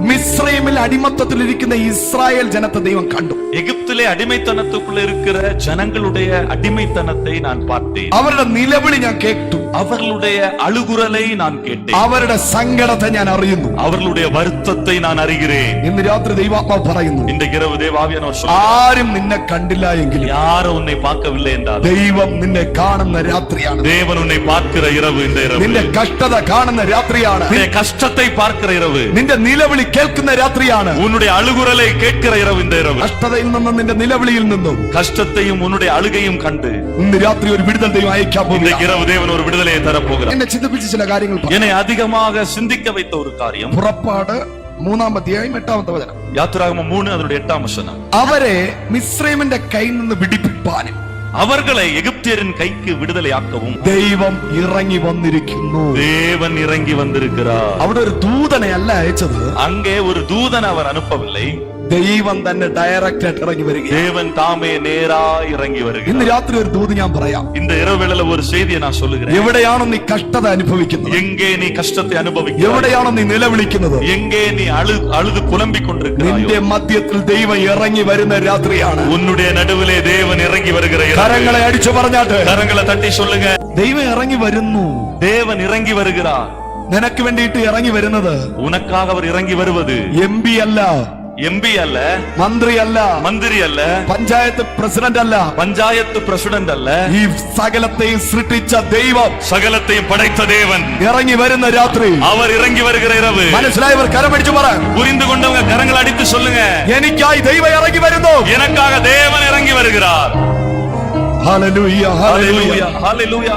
മിസ്രൈമിൽ അടിമത്തത്തിലിരിക്കുന്ന ഇസ്രായേൽ ജനത്തെ ദൈവം കണ്ടു. எகிப்திலே அடிமைத்தனத்துக்குள்ள இருக்கிற ஜனங்களுடைய அடிமைத்தனத்தை நான் பார்த்தேன். അവരുടെ നിലവിളി ഞാൻ കേട്ടു. அவர்களுடைய அழுகுரலை நான் கேட்டேன். അവരുടെ സങ്കടത്തെ ഞാൻ അറിയുന്നു. அவர்களுடைய வருத்தத்தை நான் அறிகிறேன். ഇന്ന് രാത്രി ദൈവാത്മാവ് പറയുന്നു, இந்த இரவு தேவாவியானவர் சொல்கிறார், ആരും നിന്നെ കണ്ടില്ല എങ്കിലും யாரும் உன்னை பார்க்கவில்லை என்றால் ദൈവം നിന്നെ കാണുന്ന രാത്രിയാണ്. தேவன் உன்னை பார்க்கிற இரவு இந்த இரவு. നിന്റെ കഷ്ടത കാണുന്ന രാത്രിയാണ്. உன்னுடைய கஷ்டத்தை பார்க்கிற இரவு. നിന്റെ നിലവിളി കേൾക്കുന്ന രാത്രിയാണ്. உன்னுடைய அழுகுரலை கேட்கிற இரவு இந்த இரவு. കഷ്ടതയിൽ നിന്നും നിന്റെ നിലവിളിയിൽ നിന്നും கஷ்டத்தையும் உன்னுடைய அழுகையும் கண்டு ഇന്ന് രാത്രി ഒരു വിടുതൽ ദൈവം അയക്കാൻ இந்த പോകുന്നു. இரவு தேவன் ஒரு விடுதலையை தர போகிறார். എന്നെ ചിന്തിപ്പിച്ച ചില കാര്യങ്ങൾ പറയാം. என்னை அதிகமாக சிந்திக்க வைத்த ஒரு காரியம் പുറപ്പാട് 3-ാം അധ്യായം 8-ാമത്തെ വചനം. யாத்திராகமம் 3 அதனுடைய 8ஆம் வசனம். അവരെ മിസ്രൈമിന്റെ കയ്യിൽ നിന്ന് വിടിപ്പിപ്പാനും அவர்களை எகிப்தியரின் கைக்கு விடுதலையாக்கவும் ദൈവം ഇറങ്ങി വന്നിരിക്കുന്നു. தேவன் இறங்கி வந்திருக்கிறார். അവിടെ ഒരു ദൂതനെ അല്ല അയച്ചത്, அங்கே ஒரு தூதன் அவர் அனுப்பவில்லை. ദൈവം തന്നെ ഡയറക്റ്റ് ആയിട്ട് ഇറങ്ങി വരികയാണ്. தேவன் தாமே நேரா இறங்கி ഇന്ന് வருகிறார். രാത്രി ഒരു ദൂത് ഞാൻ പറയാം. இந்த இரவுவேளையில ஒரு செய்தியை நான் சொல்லுகிறேன். എവിടെയാണോ നീ കഷ്ടത അനുഭവിക്കുന്നത്, எங்கே நீ கஷ்டத்தை அனுபவிக்கிறாய், എവിടെയാണോ നീ നിലവിളിക്കുന്നത്, எங்கே நீ அழுது புலம்பிக் கொண்டிருக்கிறாய், നിന്റെ മധ്യത്തിൽ ദൈവം ഇറങ്ങി വരുന്ന രാത്രിയാണ്. உன்னுடைய நடுவிலே தேவன் இறங்கி வருகிற இரவு. കരങ്ങളെ അടിച്ചു പറഞ്ഞാട്ട് கரங்களை தட்டி சொல்லுங்க, ദൈവം ഇറങ്ങി വരുന്നു. தேவன் இறங்கி வருகிறார். നിനക്ക് വേണ്ടിയിട്ട് ഇറങ്ങി വരുന്നത് உனக்காக அவர் இறங்கி வருவது MP അല്ല, எம்பி அல்ல, മന്ത്രി അല്ല, மந்திரி அல்ல, പഞ്ചായത്ത് പ്രസിഡന്റ് അല്ല, பஞ்சாயத்து பிரசிடென்ட் அல்ல, ഈ സകലത്തെയും സൃഷ്ടിച്ച ദൈവം சகலத்தையும் படைத்த தேவன் ഇറങ്ങി വരുന്ന രാത്രി. அவர் ഇറങ്ങി வருகிற இரவு. മനസ്സിലായവർ കരമടിച്ചു പറ. புரிந்து கொண்டவங்க கரங்கள் அடித்து சொல்லுங்க, എനിക്കായി ദൈവം ഇറങ്ങി വരുന്നു. எனக்காக தேவன் இறங்கி வருகிறார். Hallelujah, hallelujah. ஹalleluya, ஹalleluya.